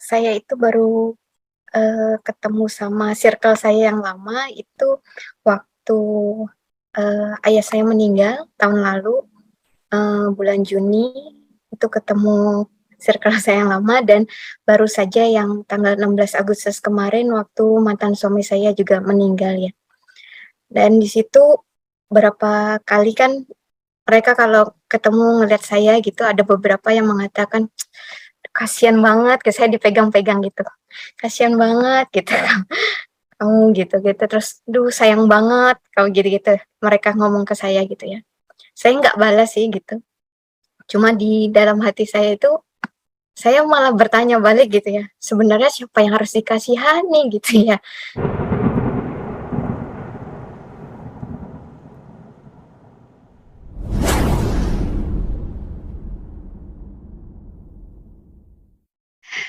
Saya itu baru, ketemu sama circle saya yang lama itu waktu, ayah saya meninggal tahun lalu, bulan Juni, itu ketemu circle saya yang lama dan baru saja yang tanggal 16 Agustus kemarin waktu mantan suami saya juga meninggal ya. Dan di situ berapa kali kan mereka kalau ketemu ngelihat saya gitu ada beberapa yang mengatakan, "Kasihan banget," ke saya dipegang-pegang gitu, "Kasihan banget," gitu, "kamu," gitu-gitu, terus, "Duh sayang banget," kalau gitu-gitu, mereka ngomong ke saya gitu ya. Saya nggak balas sih gitu, cuma di dalam hati saya itu, saya malah bertanya balik gitu ya, sebenarnya siapa yang harus dikasihani gitu ya.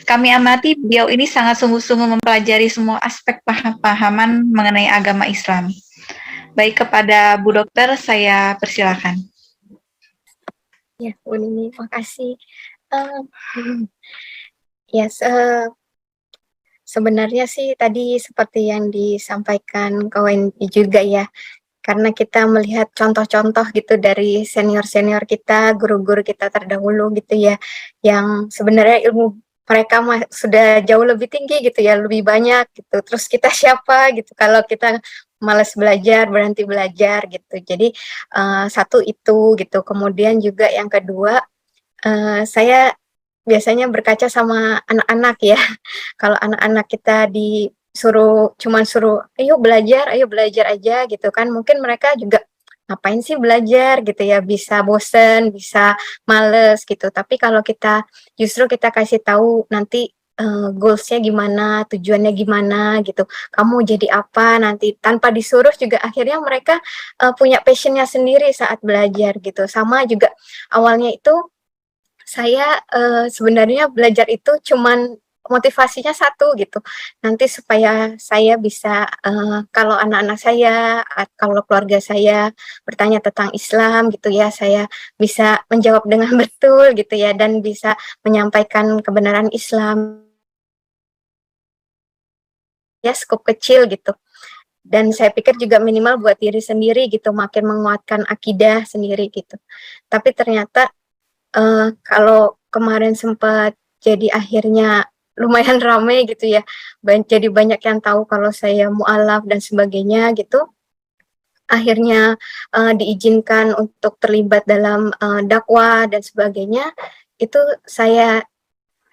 Kami amati beliau ini sangat sungguh-sungguh mempelajari semua aspek pahaman mengenai agama Islam. Baik, kepada Bu Dokter, saya persilakan. Ya, Bu Nini, makasih. Eee, ya, sebenarnya sih tadi seperti yang disampaikan kawan juga ya, karena kita melihat contoh-contoh gitu dari senior-senior kita, guru-guru kita terdahulu gitu ya, yang sebenarnya ilmu mereka sudah jauh lebih tinggi gitu ya, lebih banyak gitu. Terus kita siapa gitu kalau kita malas belajar, berhenti belajar gitu. Jadi, satu itu gitu. Kemudian juga yang kedua, saya biasanya berkaca sama anak-anak ya. Kalau anak-anak kita cuman suruh, ayo belajar aja," gitu kan, mungkin mereka juga, "Ngapain sih belajar?" gitu ya, bisa bosen, bisa males gitu. Tapi kalau kita justru kita kasih tahu nanti, goals-nya gimana, tujuannya gimana gitu, kamu jadi apa nanti, tanpa disuruh juga akhirnya mereka, punya passion-nya sendiri saat belajar gitu. Sama juga awalnya itu saya, sebenarnya belajar itu cuman motivasinya satu gitu, nanti supaya saya bisa, kalau anak-anak saya, kalau keluarga saya bertanya tentang Islam gitu ya, saya bisa menjawab dengan betul gitu ya, dan bisa menyampaikan kebenaran Islam, ya skup kecil gitu. Dan saya pikir juga minimal buat diri sendiri gitu, makin menguatkan akidah sendiri gitu. Tapi ternyata kalau kemarin sempat jadi akhirnya lumayan ramai gitu ya, jadi banyak yang tahu kalau saya mualaf dan sebagainya gitu, akhirnya, diizinkan untuk terlibat dalam, dakwah dan sebagainya, itu saya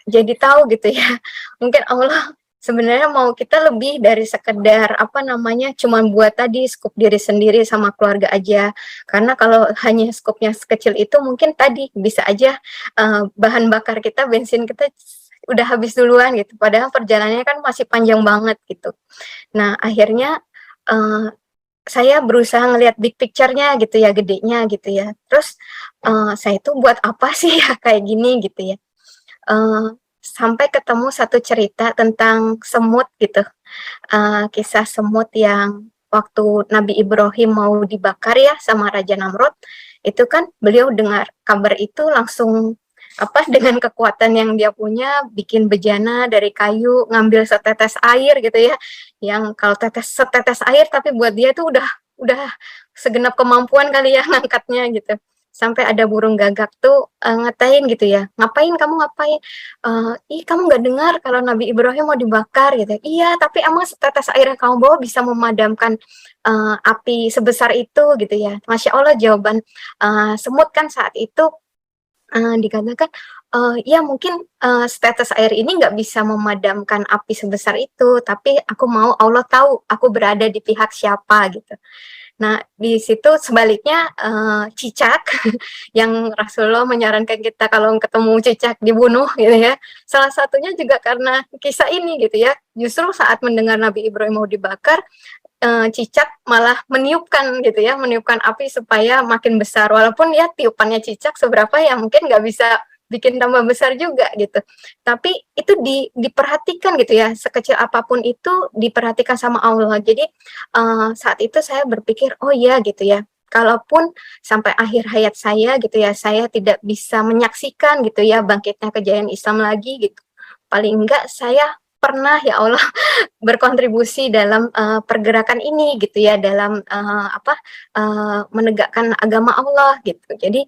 jadi tahu gitu ya, mungkin Allah sebenarnya mau kita lebih dari sekedar, apa namanya, cuman buat tadi skup diri sendiri sama keluarga aja. Karena kalau hanya skupnya sekecil itu mungkin tadi, bisa aja, bahan bakar kita, bensin kita udah habis duluan gitu, padahal perjalanannya kan masih panjang banget gitu. Nah akhirnya, eee, saya berusaha ngelihat big picture-nya gitu ya, gedenya gitu ya. Terus, saya itu buat apa sih ya kayak gini gitu ya. Sampai ketemu satu cerita tentang semut gitu, kisah semut yang waktu Nabi Ibrahim mau dibakar ya sama Raja Namrud, itu kan beliau dengar kabar itu langsung, apa, dengan kekuatan yang dia punya bikin bejana dari kayu, ngambil setetes air gitu ya, yang kalau setetes air tapi buat dia itu udah segenap kemampuan kali ya ngangkatnya gitu. Sampai ada burung gagak tuh, ngatain gitu ya, "Ngapain kamu ngapain?" "Ih kamu nggak dengar kalau Nabi Ibrahim mau dibakar?" Gitu. "Iya, tapi emang setetes air yang kamu bawa bisa memadamkan, api sebesar itu?" Gitu ya. Masya Allah jawaban, semut kan saat itu, dikatakan, "Ya mungkin, setetes air ini nggak bisa memadamkan api sebesar itu, tapi aku mau Allah tahu aku berada di pihak siapa," gitu. Nah, di situ sebaliknya, cicak yang Rasulullah menyarankan kita kalau ketemu cicak dibunuh gitu ya, salah satunya juga karena kisah ini gitu ya. Justru saat mendengar Nabi Ibrahim mau dibakar, cicak malah meniupkan gitu ya, meniupkan api supaya makin besar. Walaupun ya tiupannya cicak seberapa ya mungkin nggak bisa bikin tambah besar juga gitu. Tapi itu diperhatikan gitu ya, sekecil apapun itu diperhatikan sama Allah. Jadi, saat itu saya berpikir, "Oh iya," gitu ya, kalaupun sampai akhir hayat saya gitu ya, saya tidak bisa menyaksikan gitu ya bangkitnya kejayaan Islam lagi gitu, paling enggak saya pernah ya Allah berkontribusi dalam, pergerakan ini gitu ya, dalam, menegakkan agama Allah gitu. Jadi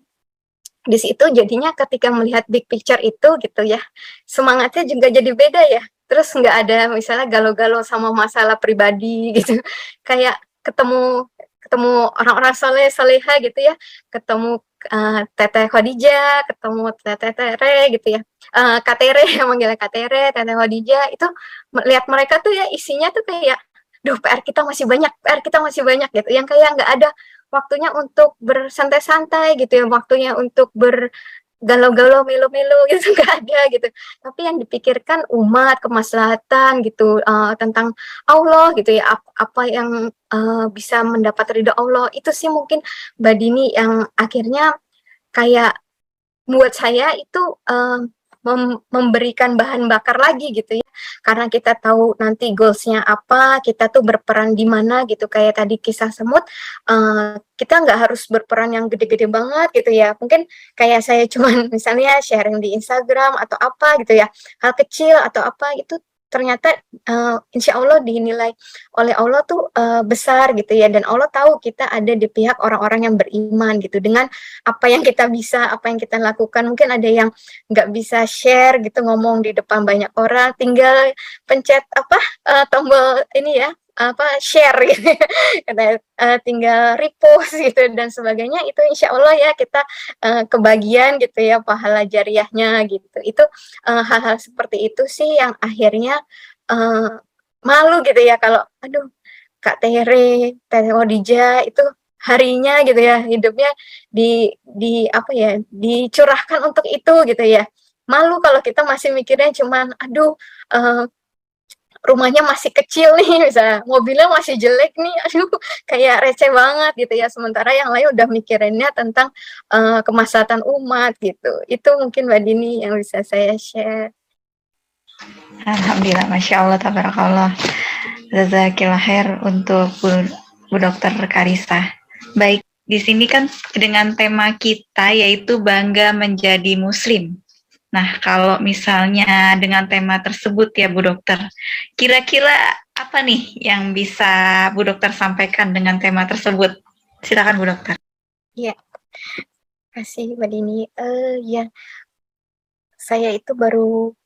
di situ jadinya ketika melihat big picture itu gitu ya, semangatnya juga jadi beda ya. Terus nggak ada misalnya galau-galau sama masalah pribadi gitu, kayak ketemu ketemu orang-orang soleh soleha gitu ya, ketemu, Teteh Khadijah, ketemu Teteh Tere gitu ya, Kak Tere manggilnya Kak Tere, Teteh Khadijah, itu lihat mereka tuh ya isinya tuh kayak, "Duh PR kita masih banyak," gitu, yang kayak nggak ada waktunya untuk bersantai-santai gitu ya, waktunya untuk bergalau-galau, melo-melo gitu nggak ada gitu. Tapi yang dipikirkan umat, kemaslahatan gitu, tentang Allah gitu ya, apa yang, bisa mendapat ridho Allah, itu sih mungkin Mbak Dini yang akhirnya kayak buat saya itu, memberikan bahan bakar lagi gitu ya, karena kita tahu nanti goals-nya apa, kita tuh berperan di mana gitu, kayak tadi kisah semut, kita nggak harus berperan yang gede-gede banget gitu ya, mungkin kayak saya cuman misalnya sharing di Instagram atau apa gitu ya, hal kecil atau apa itu ternyata, insya Allah dinilai oleh Allah tuh, besar gitu ya, dan Allah tahu kita ada di pihak orang-orang yang beriman gitu, dengan apa yang kita bisa, apa yang kita lakukan. Mungkin ada yang nggak bisa share gitu, ngomong di depan banyak orang, tinggal pencet apa, tombol ini ya, apa, share gitu ya, tinggal repost gitu dan sebagainya, itu insya Allah ya kita, kebagian gitu ya pahala jariahnya gitu. Itu, hal-hal seperti itu sih yang akhirnya, eee, malu gitu ya kalau, aduh Kak Tere, Teteh Khadijah itu harinya gitu ya, hidupnya di apa ya, dicurahkan untuk itu gitu ya. Malu kalau kita masih mikirnya cuman, aduh, eee, rumahnya masih kecil nih misalnya, mobilnya masih jelek nih, aduh kayak receh banget gitu ya, sementara yang lain udah mikirinnya tentang, kemaslahatan umat gitu. Itu mungkin Mbak Dini yang bisa saya share. Alhamdulillah, Masya Allah, Tabarakallah. Jazakillah khair untuk Bu Dokter Karissa. Baik, di sini kan dengan tema kita yaitu bangga menjadi Muslim. Nah, kalau misalnya dengan tema tersebut ya Bu Dokter, kira-kira apa nih yang bisa Bu Dokter sampaikan dengan tema tersebut? Silakan Bu Dokter. Iya, kasih Mbak Dini. Ya, saya itu baru,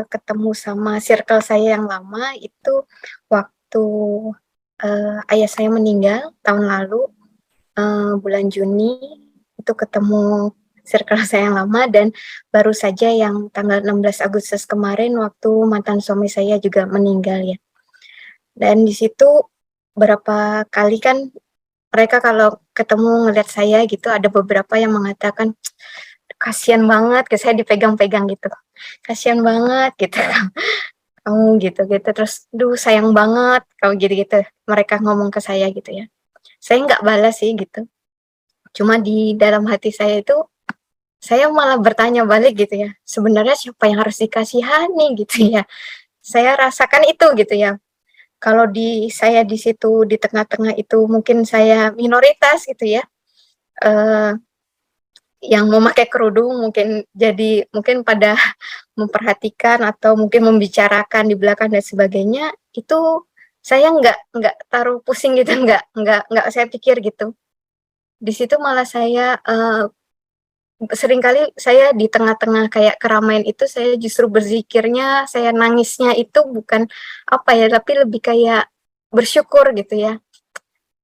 ketemu sama circle saya yang lama itu waktu, ayah saya meninggal tahun lalu, bulan Juni, itu ketemu circle saya yang lama dan baru saja yang tanggal 16 Agustus kemarin waktu mantan suami saya juga meninggal ya. Dan di situ berapa kali kan mereka kalau ketemu ngelihat saya gitu ada beberapa yang mengatakan, "Kasihan banget," ke saya dipegang-pegang gitu, "Kasihan banget," gitu, "kamu," gitu-gitu, terus, "Duh sayang banget," kalau gitu-gitu, mereka ngomong ke saya gitu ya. Saya nggak balas sih gitu, cuma di dalam hati saya itu, saya malah bertanya balik gitu ya, sebenarnya siapa yang harus dikasihani gitu ya. Saya rasakan itu gitu ya, kalau saya di situ di tengah-tengah itu mungkin saya minoritas gitu ya, eee, yang memakai kerudung mungkin pada memperhatikan atau mungkin membicarakan di belakang dan sebagainya, itu saya nggak taruh pusing gitu, nggak saya pikir gitu. Di situ malah saya, seringkali saya di tengah-tengah kayak keramaian itu saya justru berzikirnya, saya nangisnya itu bukan apa ya, tapi lebih kayak bersyukur gitu ya,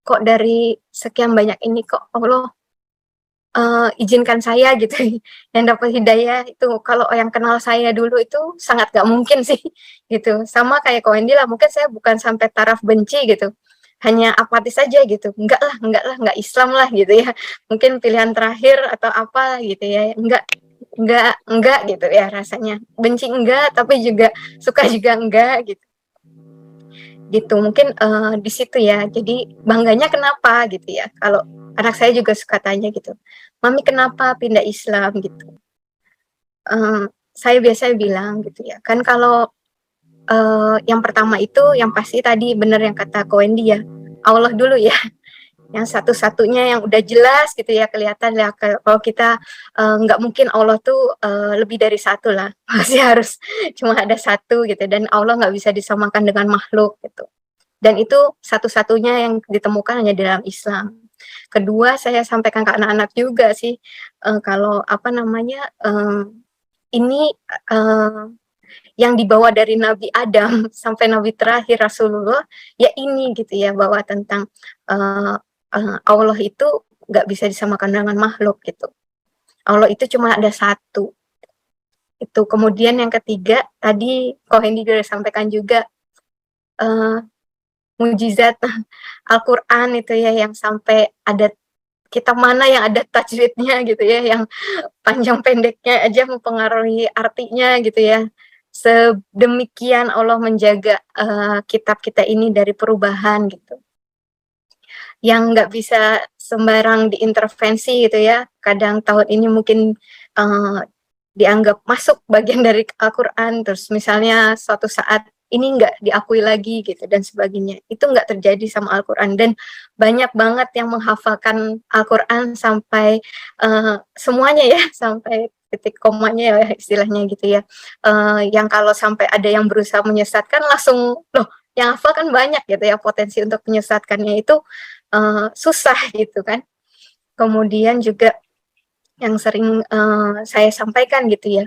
kok dari sekian banyak ini kok Allah, izinkan saya gitu yang dapat hidayah itu, kalau yang kenal saya dulu itu sangat nggak mungkin sih gitu. Sama kayak Kak Wendy lah, mungkin saya bukan sampai taraf benci gitu, hanya apatis saja gitu, enggak lah, enggak Islam lah gitu ya. Mungkin pilihan terakhir atau apa gitu ya, enggak gitu ya rasanya. Benci enggak, tapi juga suka juga enggak gitu. Gitu mungkin, di situ ya. Jadi bangganya kenapa gitu ya, kalau anak saya juga suka tanya gitu, "Mami kenapa pindah Islam?" gitu. Saya biasanya bilang gitu ya, kan kalau, yang pertama itu yang pasti tadi bener yang kata Ko Wendy ya, Allah dulu ya. yang satu-satunya yang udah jelas gitu ya, kelihatan ya kalau kita nggak mungkin Allah tuh lebih dari satu lah, masih harus cuma ada satu gitu, dan Allah nggak bisa disamakan dengan makhluk gitu. Dan itu satu-satunya yang ditemukan hanya dalam Islam. Kedua, saya sampaikan ke anak-anak juga sih, kalau apa namanya, ini yang dibawa dari Nabi Adam sampai Nabi terakhir Rasulullah, ya ini gitu ya, bahwa tentang Allah itu nggak bisa disamakan dengan makhluk gitu. Allah itu cuma ada satu. Itu kemudian yang ketiga tadi Ko Hendy juga sampaikan juga mujizat Al-Quran itu ya, yang sampai ada kitab mana yang ada tajwidnya gitu ya, yang panjang pendeknya aja mempengaruhi artinya gitu ya. Sedemikian Allah menjaga kitab kita ini dari perubahan gitu, yang nggak bisa sembarang diintervensi gitu ya. Kadang tahun ini mungkin dianggap masuk bagian dari Al-Quran, terus misalnya suatu saat ini nggak diakui lagi gitu dan sebagainya. Itu nggak terjadi sama Al-Quran, dan banyak banget yang menghafalkan Al-Quran sampai semuanya ya, sampai titik komanya ya istilahnya gitu ya. Yang kalau sampai ada yang berusaha menyesatkan langsung, loh yang hafal kan banyak gitu ya, potensi untuk menyesatkannya itu susah gitu kan. Kemudian juga yang sering saya sampaikan gitu ya,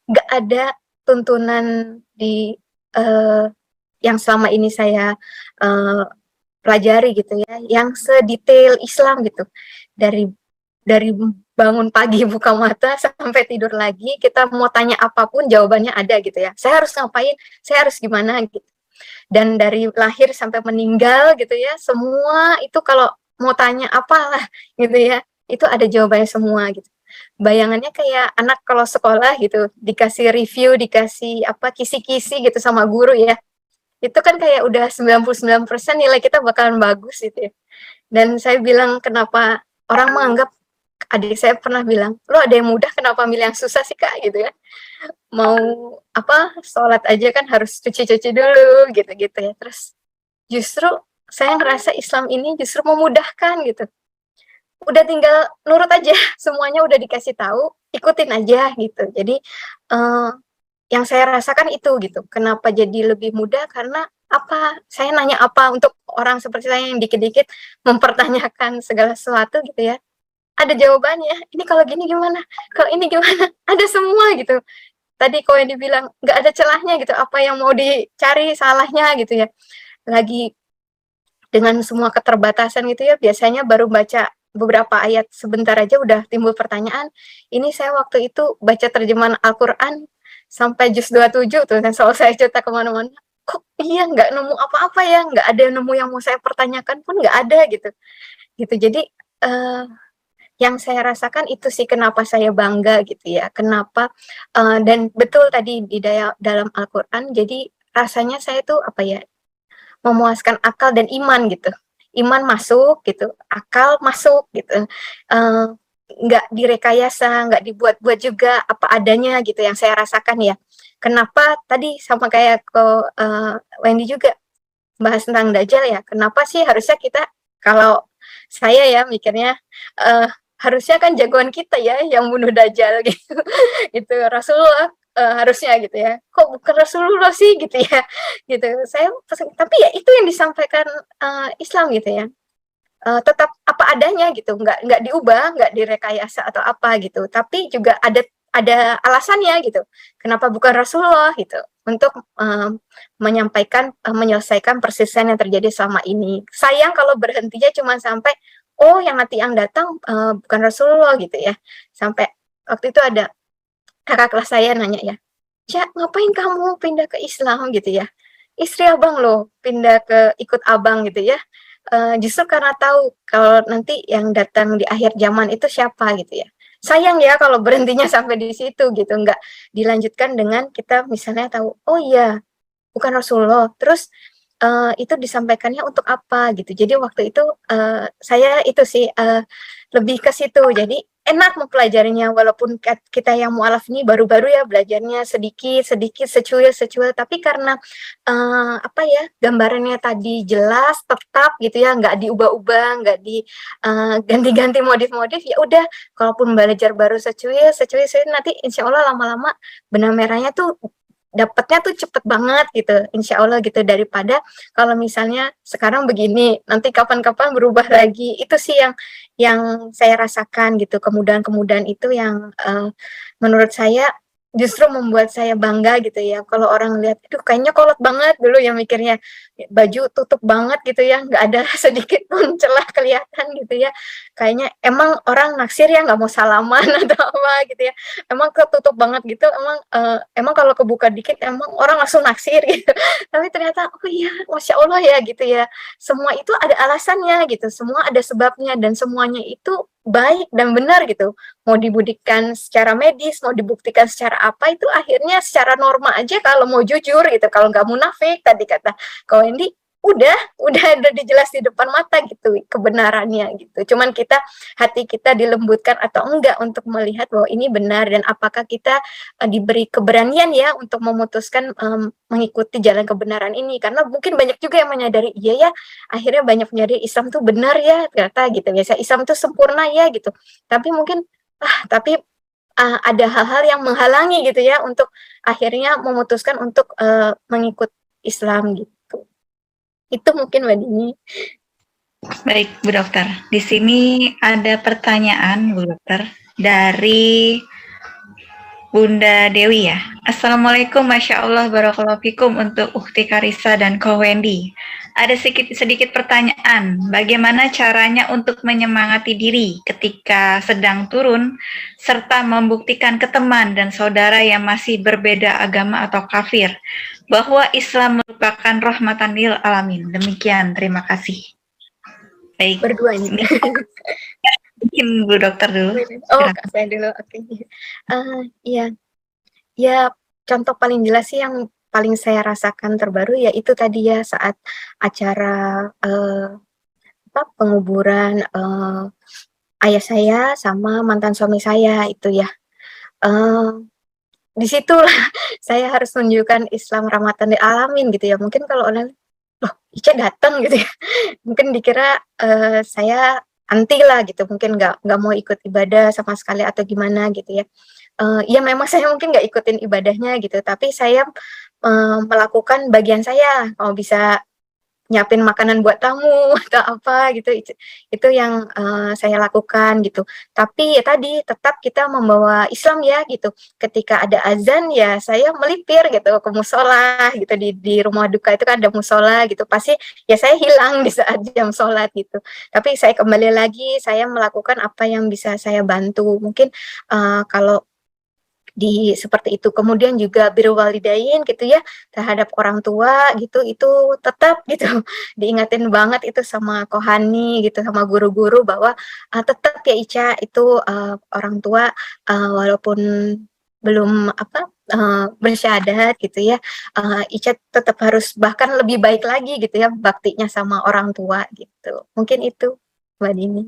nggak ada tuntunan di yang selama ini saya pelajari gitu ya, yang sedetail Islam gitu. Dari bangun pagi buka mata sampai tidur lagi, kita mau tanya apapun jawabannya ada gitu ya. Saya harus ngapain, saya harus gimana gitu. Dan dari lahir sampai meninggal gitu ya, semua itu kalau mau tanya apalah gitu ya, itu ada jawabannya semua gitu. Bayangannya kayak anak kalau sekolah gitu, dikasih review, dikasih apa kisi-kisi gitu sama guru ya. Itu kan kayak udah 99% nilai kita bakalan bagus gitu ya. Dan saya bilang, kenapa orang menganggap, adik saya pernah bilang, "Lo ada yang mudah kenapa milih yang susah sih, Kak?" gitu ya. Mau apa, sholat aja kan harus cuci-cuci dulu gitu-gitu ya. Terus justru saya ngerasa Islam ini justru memudahkan gitu. Udah tinggal nurut aja, semuanya udah dikasih tahu, ikutin aja gitu. Jadi yang saya rasakan itu gitu. Kenapa jadi lebih mudah, karena apa, saya nanya apa untuk orang seperti saya yang dikit-dikit mempertanyakan segala sesuatu gitu ya, ada jawabannya. Ini kalau gini gimana? Kalau ini gimana? Ada semua gitu. Tadi kau yang dibilang nggak ada celahnya gitu, apa yang mau dicari salahnya gitu ya. Lagi dengan semua keterbatasan gitu ya, biasanya baru baca beberapa ayat sebentar aja udah timbul pertanyaan. Ini saya waktu itu baca terjemahan Al-Quran sampai juz 27 tuh, dan selalu saya cerita kemana-mana, kok iya nggak nemu apa-apa ya, nggak ada nemu yang mau saya pertanyakan pun nggak ada gitu. Gitu, jadi yang saya rasakan itu sih kenapa saya bangga gitu ya, kenapa dan betul tadi di dalam Al-Quran, jadi rasanya saya tuh apa ya, memuaskan akal dan iman gitu. Iman masuk gitu, akal masuk gitu. Nggak direkayasa, nggak dibuat-buat juga, apa adanya gitu yang saya rasakan ya. Kenapa tadi sama kayak Wendy juga bahas tentang Dajjal ya, kenapa sih harusnya kita, kalau saya ya mikirnya, harusnya kan jagoan kita ya yang bunuh Dajjal gitu, gitu, Rasulullah harusnya gitu ya, kok bukan Rasulullah sih gitu ya, gitu. Saya tapi ya itu yang disampaikan Islam gitu ya, tetap apa adanya gitu, nggak diubah, nggak direkayasa atau apa gitu, tapi juga ada alasannya gitu, kenapa bukan Rasulullah gitu, untuk menyampaikan, menyelesaikan persisian yang terjadi selama ini. Sayang kalau berhentinya cuma sampai, oh yang nanti yang datang bukan Rasulullah gitu ya. Sampai waktu itu ada kakak kelas saya nanya ya, "Cak, ngapain kamu pindah ke Islam gitu ya? Istri abang loh pindah ke ikut abang gitu ya. Justru karena tahu kalau nanti yang datang di akhir zaman itu siapa gitu ya. Sayang ya kalau berhentinya sampai di situ gitu, nggak dilanjutkan dengan kita misalnya tahu, oh iya bukan Rasulullah, terus itu disampaikannya untuk apa gitu. Jadi waktu itu saya itu sih lebih ke situ. Jadi enak mempelajarinya walaupun kita yang mualaf ini baru-baru ya belajarnya sedikit-sedikit, secuil-secuil, tapi karena, apa ya, gambarannya tadi jelas, tetap gitu ya, nggak diubah-ubah, nggak ganti-ganti modif-modif, ya udah kalaupun belajar baru secuil-secuil nanti insya Allah lama-lama benang merahnya tuh dapatnya tuh cepet banget gitu, insya Allah gitu, daripada kalau misalnya sekarang begini, nanti kapan-kapan berubah lagi. Itu sih yang saya rasakan gitu, kemudahan-kemudahan itu yang, menurut saya justru membuat saya bangga gitu ya, kalau orang lihat, "Aduh kayaknya kolot banget," dulu yang mikirnya, baju tutup banget gitu ya, nggak ada sedikit pun celah kelihatan gitu ya, kayaknya emang orang naksir ya nggak mau salaman atau apa gitu ya, emang ketutup banget gitu, emang kalau kebuka dikit emang orang langsung naksir gitu. Tapi ternyata, oh iya, Masya Allah ya gitu ya, semua itu ada alasannya gitu, semua ada sebabnya dan semuanya itu baik dan benar gitu. Mau dibuktikan secara medis, mau dibuktikan secara apa, itu akhirnya secara norma aja kalau mau jujur gitu, kalau nggak munafik tadi kata Kak Wendy, udah dijelas di depan mata gitu kebenarannya gitu. Cuman hati kita dilembutkan atau enggak untuk melihat bahwa ini benar dan apakah kita, diberi keberanian ya untuk memutuskan, mengikuti jalan kebenaran ini. Karena mungkin banyak juga yang menyadari, "Iya ya, akhirnya banyak menyadari Islam tuh benar ya ternyata," gitu. Biasa Islam tuh sempurna ya gitu. Tapi mungkin, tapi, ada hal-hal yang menghalangi gitu ya untuk akhirnya memutuskan untuk, mengikut Islam gitu. Itu mungkin Mbak Dini. Baik, Bu Dokter. Di sini ada pertanyaan, Bu Dokter, dari Bunda Dewi ya. Assalamualaikum, Masya Allah, Barakallahu Fikum untuk Ukti Karissa dan Ko Wendy. Ada sedikit pertanyaan, bagaimana caranya untuk menyemangati diri ketika sedang turun, serta membuktikan ke teman dan saudara yang masih berbeda agama atau kafir, bahwa Islam merupakan rahmatan lil alamin. Demikian, terima kasih. Baik, Berdua ini. mungkin Bu Dokter dulu. Oh, Kak saya dulu, oke. Iya. Ya, contoh paling jelas sih yang paling saya rasakan terbaru ya itu tadi ya saat acara, penguburan, ayah saya sama mantan suami saya itu ya. Eee, di situlah saya harus menunjukkan Islam rahmatan lil alamin gitu ya. Mungkin kalau orang, "Loh, Ica dateng," gitu ya. Mungkin dikira, saya anti lah gitu, mungkin nggak mau ikut ibadah sama sekali atau gimana gitu ya. Ya memang saya mungkin nggak ikutin ibadahnya gitu, tapi saya, melakukan bagian saya, kalau bisa nyiapin makanan buat tamu atau apa gitu, itu yang, saya lakukan gitu. Tapi ya tadi, tetap kita membawa Islam ya gitu. Ketika ada azan ya saya melipir gitu ke musola gitu, di rumah duka itu kan ada musola gitu, pasti ya saya hilang di saat jam sholat gitu. Tapi saya kembali lagi, saya melakukan apa yang bisa saya bantu. Mungkin, kalau seperti itu. Kemudian juga birrul walidain gitu ya, terhadap orang tua gitu, itu tetap gitu diingatin banget itu sama kohani gitu, sama guru-guru bahwa, tetap ya Ica itu, orang tua, walaupun belum apa, bersyahadat gitu ya, Ica tetap harus bahkan lebih baik lagi gitu ya baktinya sama orang tua gitu. Mungkin itu Mbak Dini.